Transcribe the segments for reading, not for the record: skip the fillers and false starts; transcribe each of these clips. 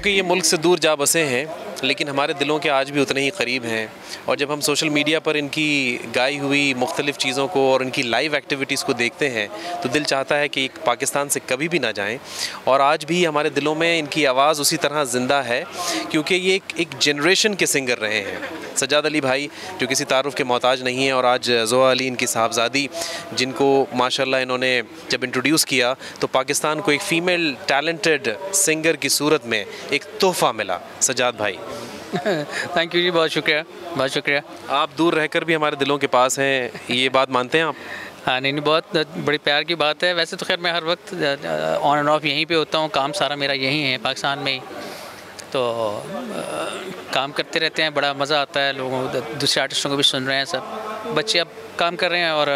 कि ये मुल्क से दूर जा बसे हैं, लेकिन हमारे दिलों के आज भी उतने ही करीब हैं। और जब हम सोशल मीडिया पर इनकी गाई हुई मुख्तलिफ़ चीज़ों को और इनकी लाइव एक्टिविटीज़ को देखते हैं तो दिल चाहता है कि पाकिस्तान से कभी भी ना जाएं। और आज भी हमारे दिलों में इनकी आवाज़ उसी तरह ज़िंदा है, क्योंकि ये एक जनरेशन के सिंगर रहे हैं। सज्जाद अली भाई जो किसी तारुफ़ के मोहताज नहीं है, और आज ज़ोआ अली इनकी साहबजादी, जिनको माशाल्लाह इन्होंने जब इंट्रोड्यूस किया तो पाकिस्तान को एक फ़ीमेल टैलेंटेड सिंगर की सूरत में एक तोहफ़ा मिला। सज्जाद भाई थैंक यू जी, बहुत शुक्रिया, बहुत शुक्रिया। आप दूर रहकर भी हमारे दिलों के पास हैं, ये बात मानते हैं आप? हाँ, नहीं, बहुत बड़ी प्यार की बात है। वैसे तो खैर मैं हर वक्त ऑन एंड ऑफ यहीं पे होता हूँ, काम सारा मेरा यहीं है पाकिस्तान में ही, तो काम करते रहते हैं, बड़ा मज़ा आता है। लोगों दूसरे आर्टिस्टों को भी सुन रहे हैं, सब बच्चे अब काम कर रहे हैं। और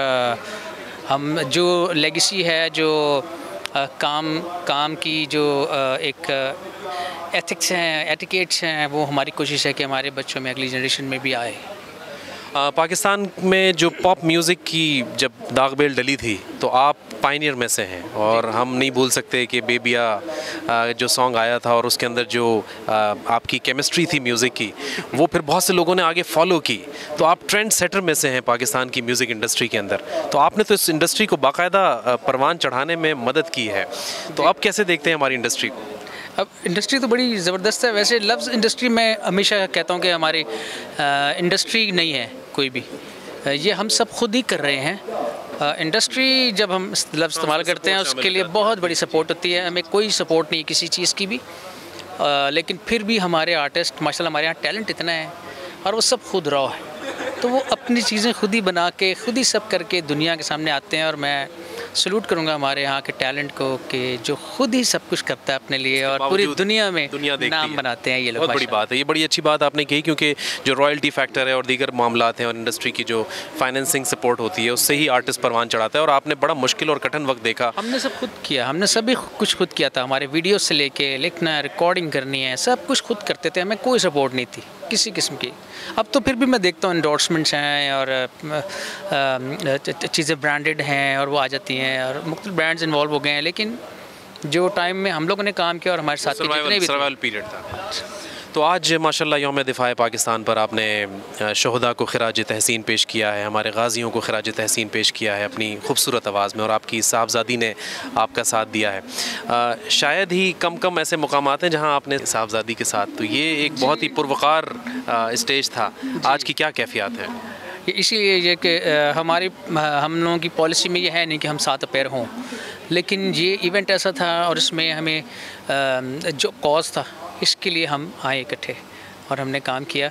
हम जो लेगेसी है, जो काम की जो एक एथिक्स हैं, एटिकेट्स हैं, वो हमारी कोशिश है कि हमारे बच्चों में, अगली जनरेशन में भी आए। पाकिस्तान में जो पॉप म्यूज़िक की जब दागबेल डली थी तो आप पायनियर में से हैं, और हम नहीं भूल सकते कि बेबिया जो सॉन्ग आया था और उसके अंदर जो आपकी केमिस्ट्री थी म्यूज़िक की, वो फिर बहुत से लोगों ने आगे फॉलो की। तो आप ट्रेंड सेटर में से हैं पाकिस्तान की म्यूज़िक इंडस्ट्री के अंदर, तो आपने तो इस इंडस्ट्री को बाकायदा परवान चढ़ाने में मदद की है। तो आप कैसे देखते हैं हमारी इंडस्ट्री को? अब इंडस्ट्री तो बड़ी ज़बरदस्त है। वैसे लफ्ज़ इंडस्ट्री में हमेशा कहता हूँ कि हमारी इंडस्ट्री नहीं है कोई भी, ये हम सब खुद ही कर रहे हैं। इंडस्ट्री जब हम लफ्ज़ इस्तेमाल करते हैं उसके लिए बहुत बड़ी सपोर्ट होती है, हमें कोई सपोर्ट नहीं किसी चीज़ की भी। लेकिन फिर भी हमारे आर्टिस्ट माशाल्लाह, हमारे यहाँ टैलेंट इतना है और वो सब खुद रॉ है, तो वो अपनी चीज़ें खुद ही बना के खुद ही सब करके दुनिया के सामने आते हैं। और मैं सलूट करूंगा हमारे यहाँ के टैलेंट को कि जो खुद ही सब कुछ करता है अपने लिए और पूरी दुनिया में नाम बनाते हैं ये लोग। बहुत बड़ी बात है, ये बड़ी अच्छी बात आपने कही, क्योंकि जो रॉयल्टी फैक्टर है और दीगर मामलात हैं और इंडस्ट्री की जो फाइनेंसिंग सपोर्ट होती है उससे ही आर्टिस्ट परवान चढ़ाता है। और आपने बड़ा मुश्किल और कठिन वक्त देखा। हमने सब खुद किया, हमने सभी कुछ खुद किया था। हमारे वीडियो से लेके लिखना, रिकॉर्डिंग करनी है, सब कुछ खुद करते थे, हमें कोई सपोर्ट नहीं थी किसी किस्म की। अब तो फिर भी मैं देखता हूँ एंडोर्समेंट्स हैं और चीज़ें ब्रांडेड हैं और वो आ जाती हैं और मुख्तलिफ ब्रांड्स इन्वॉल्व हो गए हैं। लेकिन जो टाइम में हम लोगों ने काम किया और हमारे साथ के जितने भी सर्वाइवल पीरियड था। तो आज माशाल्लाह यौम दिफ़ाए पाकिस्तान पर आपने शोहदा को खिराज तहसीन पेश किया है, हमारे गाज़ियों को खिराज तहसीन पेश किया है अपनी खूबसूरत आवाज़ में, और आपकी साहबजादी ने आपका साथ दिया है। शायद ही कम ऐसे मुकामात हैं जहां आपने साहबजादी के साथ, तो ये एक बहुत ही पुरवकार स्टेज था। आज की क्या कैफियत है? इसीलिए ये कि हम लोगों की पॉलिसी में ये है नहीं कि हम साथ पैर हों, लेकिन ये इवेंट ऐसा था और इसमें हमें जो कॉज था इसके लिए हम आए इकट्ठे और हमने काम किया।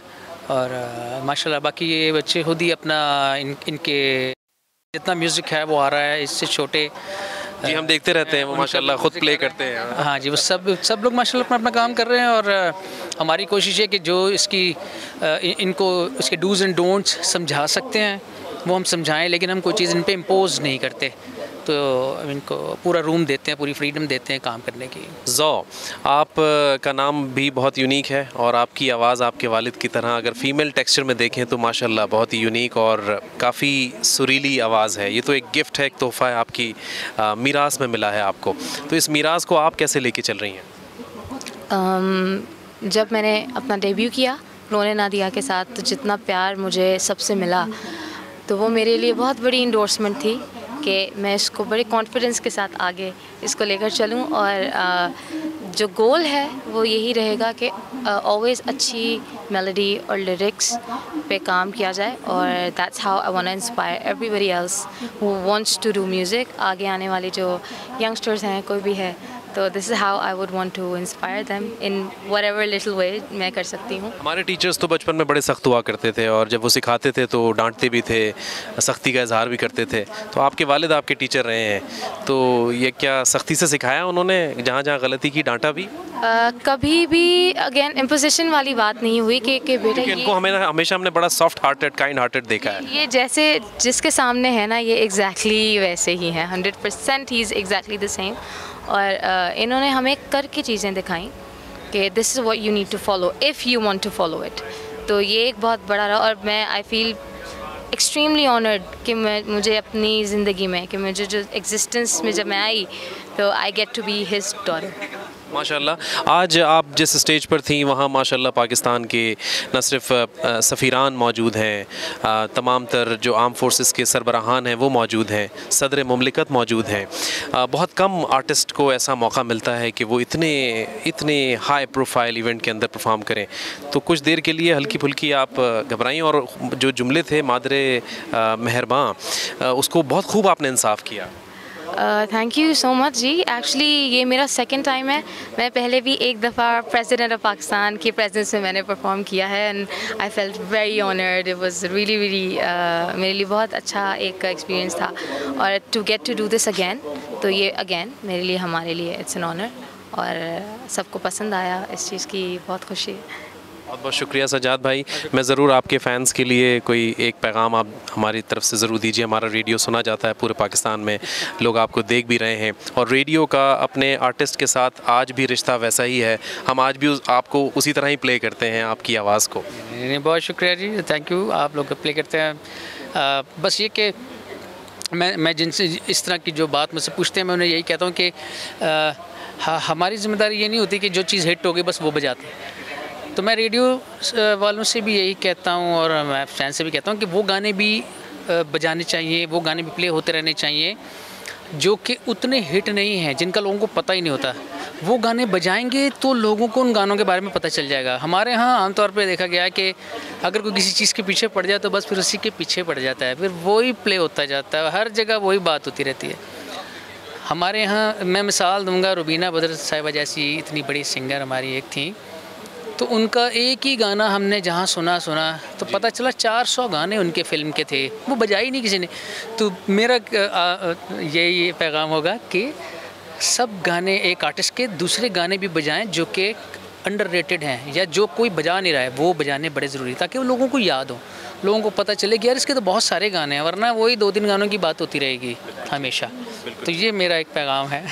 और माशाल्लाह बाकी ये बच्चे खुद ही अपना इनके जितना म्यूज़िक है वो आ रहा है, इससे छोटे जी हम देखते रहते हैं, वो माशाल्लाह खुद प्ले करते हैं। हाँ जी, वो सब लोग माशाल्लाह अपना अपना काम कर रहे हैं। और हमारी कोशिश है कि जो इसकी इनको इसके डूज़ एंड डोंट्स समझा सकते हैं वो हम समझाएं, लेकिन हम कोई चीज़ इन पे इम्पोज नहीं करते। तो इनको पूरा रूम देते हैं, पूरी फ्रीडम देते हैं काम करने की। ज़ो आप का नाम भी बहुत यूनिक है और आपकी आवाज़ आपके वालिद की तरह अगर फ़ीमेल टेक्सचर में देखें तो माशाल्लाह बहुत ही यूनिक और काफ़ी सुरीली आवाज़ है। ये तो एक गिफ्ट है, एक तोहफ़ा है, आपकी मीरास में मिला है आपको। तो इस मीरास को आप कैसे लेके चल रही हैं? जब मैंने अपना डेब्यू किया रोने नादिया के साथ, तो जितना प्यार मुझे सबसे मिला तो वो मेरे लिए बहुत बड़ी इंडोर्समेंट थी कि मैं इसको बड़े कॉन्फिडेंस के साथ आगे इसको लेकर चलूं। और जो गोल है वो यही रहेगा कि ऑलवेज़ अच्छी मेलोडी और लिरिक्स पे काम किया जाए। और that's how I want to inspire everybody else who wants to do music. आगे आने वाले जो यंगस्टर्स हैं, कोई भी है, तो this is how I would want to inspire them in whatever little way मैं कर सकती हूँ। हमारे टीचर्स तो बचपन में बड़े सख्त हुआ करते थे और जब वो सिखाते थे तो डांटते भी थे, सख्ती का इजहार भी करते थे। तो आपके वालिद आपके टीचर रहे हैं, तो ये क्या सख्ती से सिखाया उन्होंने, जहाँ जहाँ गलती की डांटा भी? कभी भी अगेन इम्पोजिशन वाली बात नहीं हुई कि बेटा इनको हमेशा हमने बड़ा सॉफ्ट हार्टेड, काइंड हार्टेड देखा है। ये जैसे जिसके सामने है ना, ये एग्जैक्टली वैसे ही है, 100% ही इज़ एग्जैक्टली द सेम। और इन्होंने हमें करके चीज़ें दिखाई कि this is what you need to follow if you want to follow it. तो ये एक बहुत बड़ा रहा। और मैं आई फील एक्सट्रीमली ऑनर्ड कि मुझे अपनी ज़िंदगी में, कि मुझे जो एग्जिस्टेंस में जब मैं आई तो I get to be his daughter. माशाल्लाह। आज आप जिस स्टेज पर थी वहाँ माशाल्लाह पाकिस्तान के न सिर्फ सफ़ीरान मौजूद हैं, तमाम तर जो आर्म फोर्सेस के सरबराहान हैं वो मौजूद हैं, सदर मुमलिकत मौजूद हैं। बहुत कम आर्टिस्ट को ऐसा मौका मिलता है कि वो इतने हाई प्रोफाइल इवेंट के अंदर परफॉर्म करें। तो कुछ देर के लिए हल्की फुल्की आप घबराई और जो जुमले थे मादरे मेहरबान, उसको बहुत खूब आपने इंसाफ किया। थैंक यू सो मच जी। एक्चुअली ये मेरा सेकंड टाइम है। मैं पहले भी एक दफ़ा प्रेसिडेंट ऑफ पाकिस्तान के प्रेजेंस में मैंने परफॉर्म किया है and I felt very honoured. It was really मेरे लिए बहुत अच्छा एक एक्सपीरियंस था और to get to do this again, तो ये अगेन मेरे लिए, हमारे लिए इट्स एन ऑनर और सबको पसंद आया, इस चीज़ की बहुत खुशी है। बहुत बहुत शुक्रिया सज्जाद भाई। मैं ज़रूर आपके फ़ैन्स के लिए कोई एक पैगाम आप हमारी तरफ से ज़रूर दीजिए। हमारा रेडियो सुना जाता है पूरे पाकिस्तान में, लोग आपको देख भी रहे हैं और रेडियो का अपने आर्टिस्ट के साथ आज भी रिश्ता वैसा ही है। हम आज भी आपको उसी तरह ही प्ले करते हैं, आपकी आवाज़ को। बहुत शुक्रिया जी, थैंक यू। आप लोग प्ले करते हैं। बस ये कि मैं जिनसे इस तरह की जो बात मुझसे पूछते हैं मैं उन्हें यही कहता हूँ कि हमारी ज़िम्मेदारी ये नहीं होती कि जो चीज़ हिट हो गई बस वो बजाते हैं। तो मैं रेडियो वालों से भी यही कहता हूँ और मैं फैन से भी कहता हूँ कि वो गाने भी बजाने चाहिए, वो गाने भी प्ले होते रहने चाहिए जो कि उतने हिट नहीं हैं, जिनका लोगों को पता ही नहीं होता। वो गाने बजाएंगे तो लोगों को उन गानों के बारे में पता चल जाएगा। हमारे यहाँ आमतौर पे देखा गया है कि अगर कोई किसी चीज़ के पीछे पड़ जाए तो बस फिर उसी के पीछे पड़ जाता है, फिर वही प्ले होता जाता है, हर जगह वही बात होती रहती है। हमारे यहाँ मैं मिसाल दूँगा, रुबीना बदर साहिबा जैसी इतनी बड़ी सिंगर हमारी एक थी, तो उनका एक ही गाना हमने जहाँ सुना तो पता चला 400 गाने उनके फ़िल्म के थे, वो बजाई नहीं किसी ने। तो मेरा यही पैगाम होगा कि सब गाने एक आर्टिस्ट के दूसरे गाने भी बजाएं जो कि अंडररेटेड हैं या जो कोई बजा नहीं रहा है, वो बजाने बड़े ज़रूरी, ताकि वो लोगों को याद हो, लोगों को पता चले कि यार इसके तो बहुत सारे गाने हैं, वरना वही 2-3 गानों की बात होती रहेगी हमेशा। तो ये मेरा एक पैगाम है।